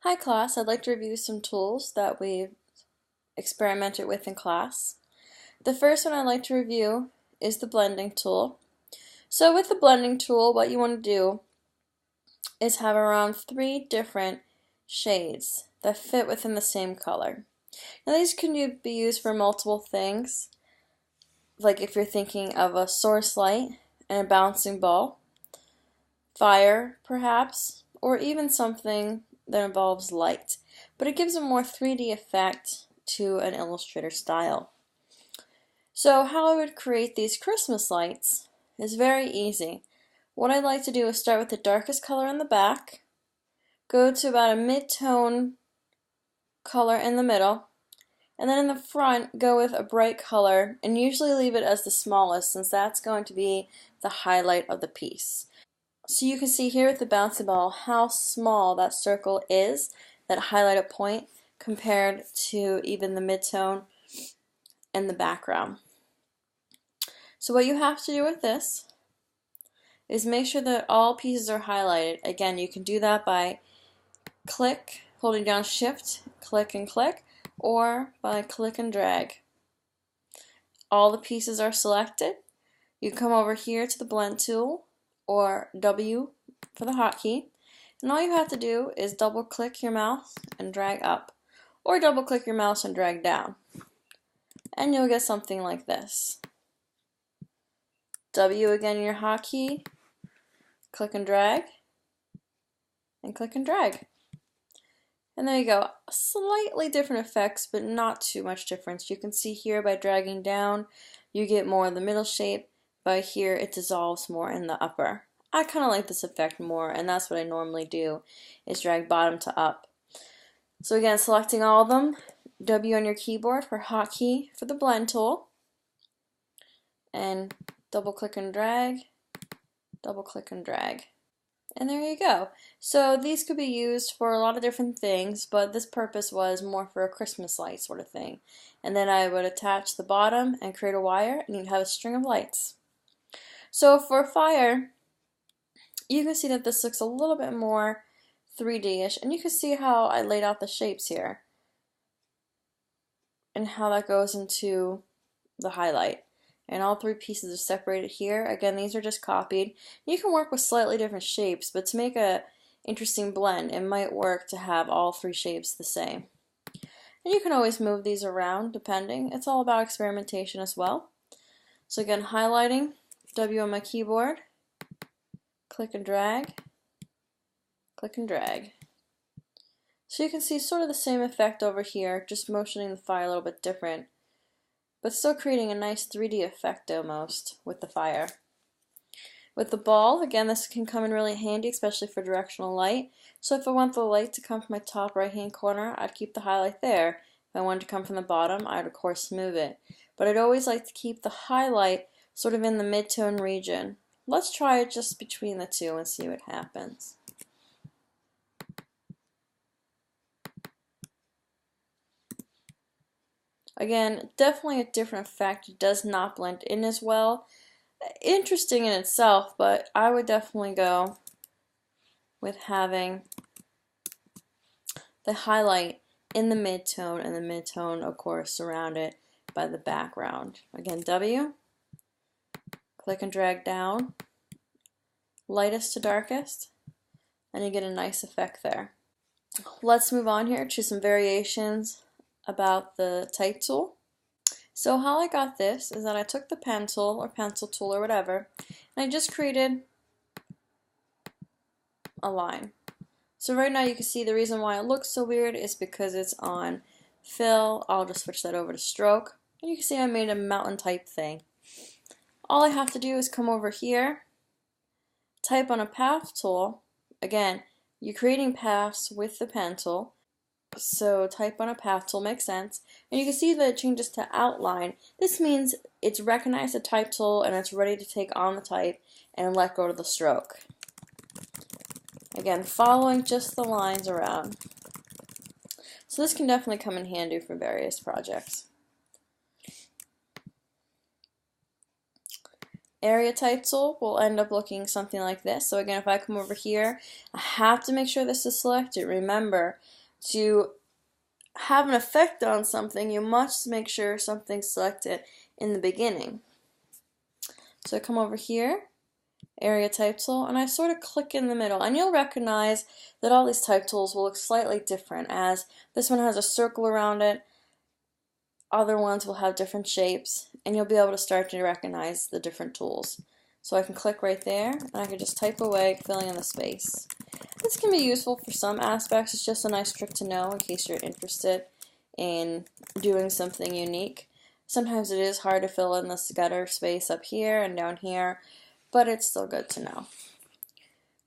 Hi class, I'd like to review some tools that we've experimented with in class. The first one I'd like to review is the blending tool. So with the blending tool, what you want to do is have around 3 different shades that fit within the same color. Now these can be used for multiple things, like if you're thinking of a source light and a bouncing ball, fire perhaps, or even something that involves light, but it gives a more 3D effect to an Illustrator style. So how I would create these Christmas lights is very easy. What I'd like to do is start with the darkest color in the back, go to about a mid-tone color in the middle, and then in the front go with a bright color and usually leave it as the smallest since that's going to be the highlight of the piece. So you can see here with the bouncy ball how small that circle is, that highlighted point, compared to even the mid-tone and the background. So what you have to do with this is make sure that all pieces are highlighted. Again, you can do that by holding down Shift, click and click, or by click and drag. All the pieces are selected. You come over here to the blend tool, or W for the hotkey, and all you have to do is double click your mouse and drag up, or double click your mouse and drag down, and you'll get something like this. W again your hotkey, click and drag, and click and drag. And there you go. Slightly different effects, but not too much difference. You can see here by dragging down, you get more of the middle shape. By here, it dissolves more in the upper. I kind of like this effect more, and that's what I normally do, is drag bottom to up. So again, selecting all of them, W on your keyboard for hotkey for the blend tool, and double click and drag, double click and drag. And there you go. So these could be used for a lot of different things, but this purpose was more for a Christmas light sort of thing. And then I would attach the bottom and create a wire, and you'd have a string of lights. So for fire, you can see that this looks a little bit more 3D-ish, and you can see how I laid out the shapes here and how that goes into the highlight. And all 3 pieces are separated here. Again, these are just copied. You can work with slightly different shapes, but to make a interesting blend, it might work to have all 3 shapes the same. And you can always move these around depending. It's all about experimentation as well. So again, highlighting, W on my keyboard, click and drag, click and drag. So you can see sort of the same effect over here, just motioning the fire a little bit different, but still creating a nice 3D effect almost with the fire. With the ball, again, this can come in really handy, especially for directional light. So if I want the light to come from my top right hand corner, I'd keep the highlight there. If I wanted to come from the bottom, I'd of course move it. But I'd always like to keep the highlight sort of in the mid-tone region. Let's try it just between the two and see what happens. Again, definitely a different effect. It does not blend in as well. Interesting in itself, but I would definitely go with having the highlight in the mid-tone, and the mid-tone, of course, surrounded by the background. Again, W, click and drag down, lightest to darkest, and you get a nice effect there. Let's move on here to some variations about the type tool. So how I got this is that I took the pen tool or pencil tool or whatever, and I just created a line. So right now you can see the reason why it looks so weird is because it's on fill. I'll just switch that over to stroke, and you can see I made a mountain type thing. All I have to do is come over here, type on a path tool. Again, you're creating paths with the pen tool. So type on a path tool makes sense, and you can see that it changes to outline. This means it's recognized the type tool and it's ready to take on the type and let go to the stroke. Again, following just the lines around. So this can definitely come in handy for various projects. area type tool will end up looking something like this. So again, if I come over here, I have to make sure this is selected. Remember, to have an effect on something, you must make sure something's selected in the beginning. So I come over here, area type tool, and I sort of click in the middle, and you'll recognize that all these type tools will look slightly different, as this one has a circle around it, other ones will have different shapes, and you'll be able to start to recognize the different tools. So I can click right there, and I can just type away, filling in the space. This can be useful for some aspects. It's just a nice trick to know in case you're interested in doing something unique. Sometimes it is hard to fill in the gutter space up here and down here, but it's still good to know.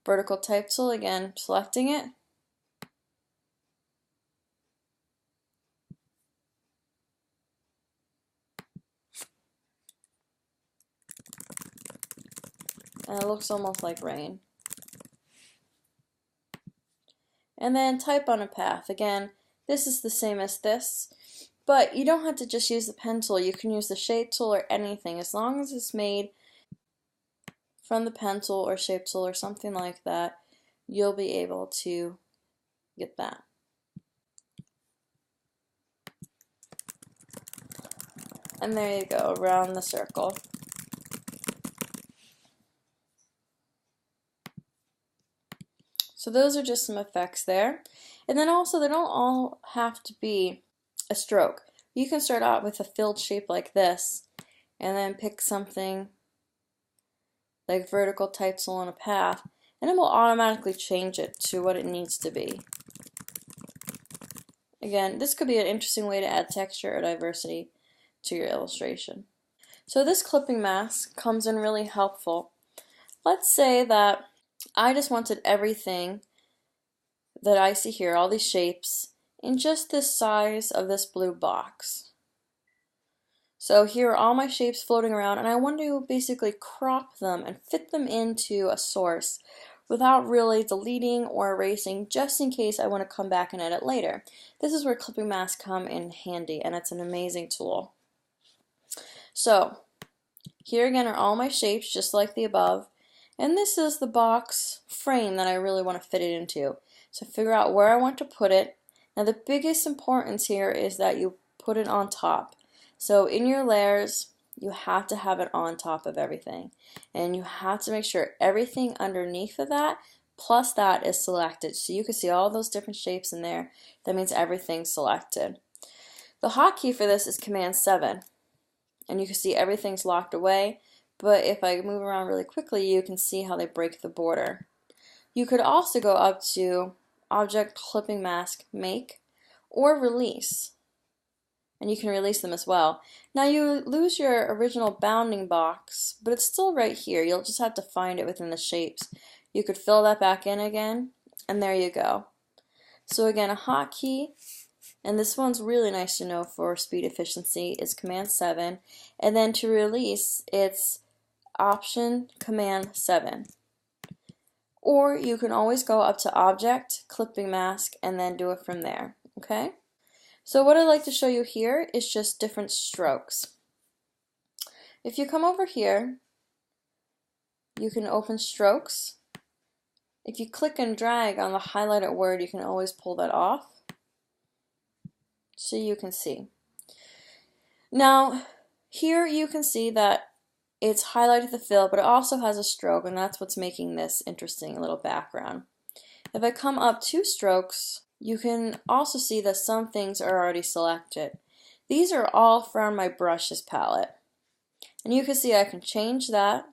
Vertical type tool, again, selecting it. And it looks almost like rain. And then type on a path. Again, this is the same as this, but you don't have to just use the pen tool. You can use the shape tool or anything. As long as it's made from the pen tool or shape tool or something like that, you'll be able to get that. And there you go, around the circle. So those are just some effects there. And then also, they don't all have to be a stroke. You can start out with a filled shape like this, and then pick something like vertical type tool on a path, and it will automatically change it to what it needs to be. Again, this could be an interesting way to add texture or diversity to your illustration. So this clipping mask comes in really helpful. Let's say that I just wanted everything that I see here, all these shapes, in just this size of this blue box. So here are all my shapes floating around, and I want to basically crop them and fit them into a source without really deleting or erasing, just in case I want to come back and edit later. This is where clipping masks come in handy, and it's an amazing tool. So here again are all my shapes, just like the above, and this is the box frame that I really want to fit it into. So figure out where I want to put it. Now the biggest importance here is that you put it on top. So in your layers, you have to have it on top of everything. And you have to make sure everything underneath of that plus that is selected. So you can see all those different shapes in there. That means everything's selected. The hotkey for this is Command 7. And you can see everything's locked away. But if I move around really quickly, you can see how they break the border. You could also go up to Object Clipping Mask Make or Release, and you can release them as well. Now you lose your original bounding box, but it's still right here. You'll just have to find it within the shapes. You could fill that back in again, and there you go. So again, a hotkey, and this one's really nice to know for speed efficiency, is Command 7, and then to release, it's Option Command 7. Or you can always go up to Object, Clipping Mask, and then do it from there, okay? So what I'd like to show you here is just different strokes. If you come over here, you can open strokes. If you click and drag on the highlighted word, you can always pull that off, so you can see. Now, here you can see that it's highlighted the fill, but it also has a stroke, and that's what's making this interesting, a little background. If I come up 2 strokes, you can also see that some things are already selected. These are all from my brushes palette. And you can see I can change that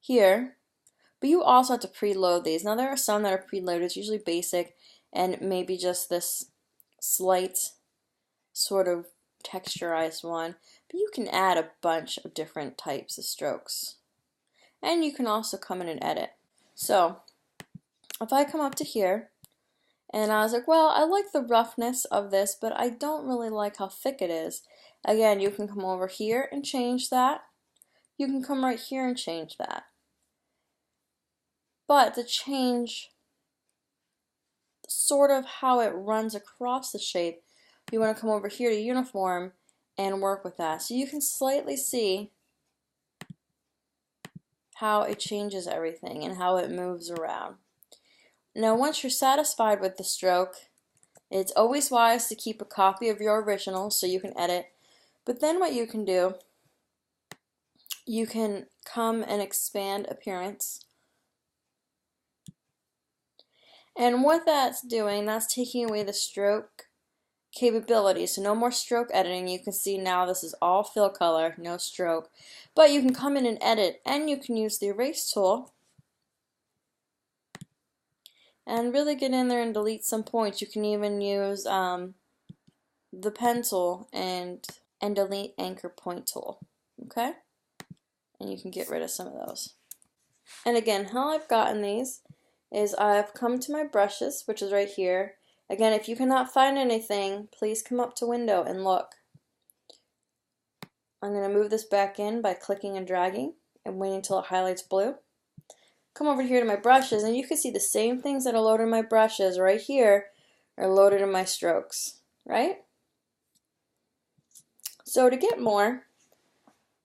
here, but you also have to preload these. Now there are some that are preloaded, it's usually basic, and maybe just this slight sort of texturized one, but you can add a bunch of different types of strokes. And you can also come in and edit. So if I come up to here, and I was like, well, I like the roughness of this, but I don't really like how thick it is. Again, you can come over here and change that. You can come right here and change that. But to change sort of how it runs across the shape, you want to come over here to Uniform and work with that. So you can slightly see how it changes everything and how it moves around. Now once you're satisfied with the stroke, it's always wise to keep a copy of your original so you can edit. But then what you can do, you can come and expand appearance. And what that's doing, that's taking away the stroke capability. So no more stroke editing. You can see now this is all fill color, no stroke. But you can come in and edit, and you can use the erase tool and really get in there and delete some points. You can even use the pen tool and delete anchor point tool. Okay? And you can get rid of some of those. And again, how I've gotten these is I've come to my brushes, which is right here. Again, if you cannot find anything, please come up to window and look. I'm going to move this back in by clicking and dragging and waiting until it highlights blue. Come over here to my brushes, and you can see the same things that are loaded in my brushes right here are loaded in my strokes, right? So to get more,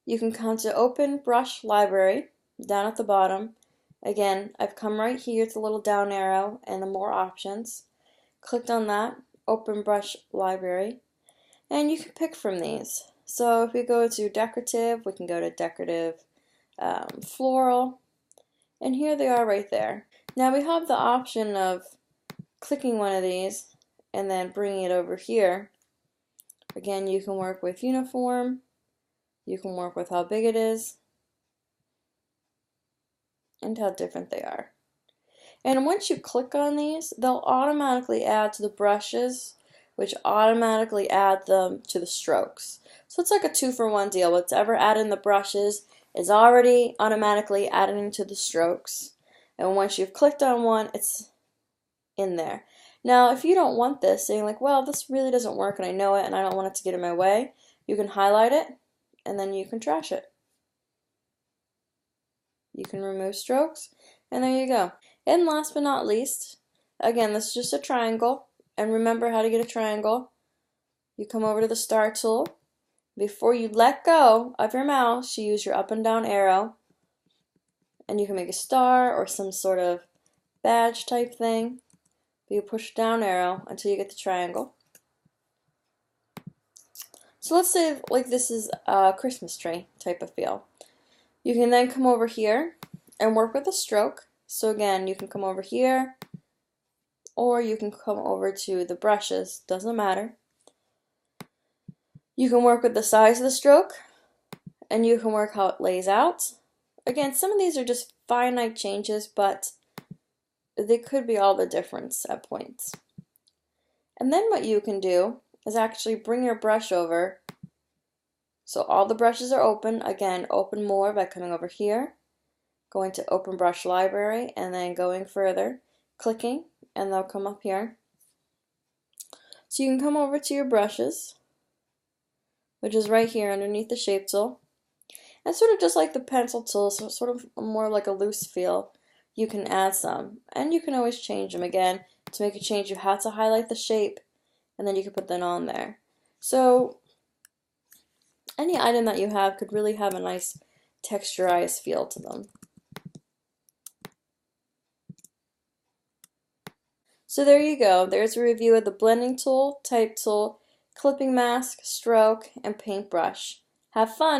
you can come to Open Brush Library down at the bottom. Again, I've come right here to the little down arrow and the more options. Clicked on that, Open Brush Library, and you can pick from these. So if we go to decorative, we can go to decorative floral, and here they are right there. Now we have the option of clicking one of these and then bringing it over here. Again, you can work with uniform, you can work with how big it is, and how different they are. And once you click on these, they'll automatically add to the brushes, which automatically add them to the strokes. So it's like a 2-for-1 deal. Whatever added in the brushes is already automatically added into the strokes. And once you've clicked on one, it's in there. Now, if you don't want this, saying like, well, this really doesn't work and I know it and I don't want it to get in my way, you can highlight it and then you can trash it. You can remove strokes, and there you go. And last but not least, again, this is just a triangle, and remember how to get a triangle. You come over to the star tool. Before you let go of your mouse, you use your up and down arrow, and you can make a star or some sort of badge type thing. You push down arrow until you get the triangle. So let's say like this is a Christmas tree type of feel. You can then come over here and work with a stroke. So again, you can come over here, or you can come over to the brushes, doesn't matter. You can work with the size of the stroke, and you can work how it lays out. Again, some of these are just finite changes, but they could be all the difference at points. And then what you can do is actually bring your brush over. So all the brushes are open. Again, open more by coming over here, going to Open Brush Library, and then going further, clicking, and they'll come up here. So you can come over to your brushes, which is right here underneath the shape tool. And sort of just like the pencil tool, so sort of more like a loose feel, you can add some. And you can always change them. Again, to make a change, you have to highlight the shape, and then you can put that on there. So any item that you have could really have a nice texturized feel to them. So there you go. There's a review of the blending tool, type tool, clipping mask, stroke, and paintbrush. Have fun!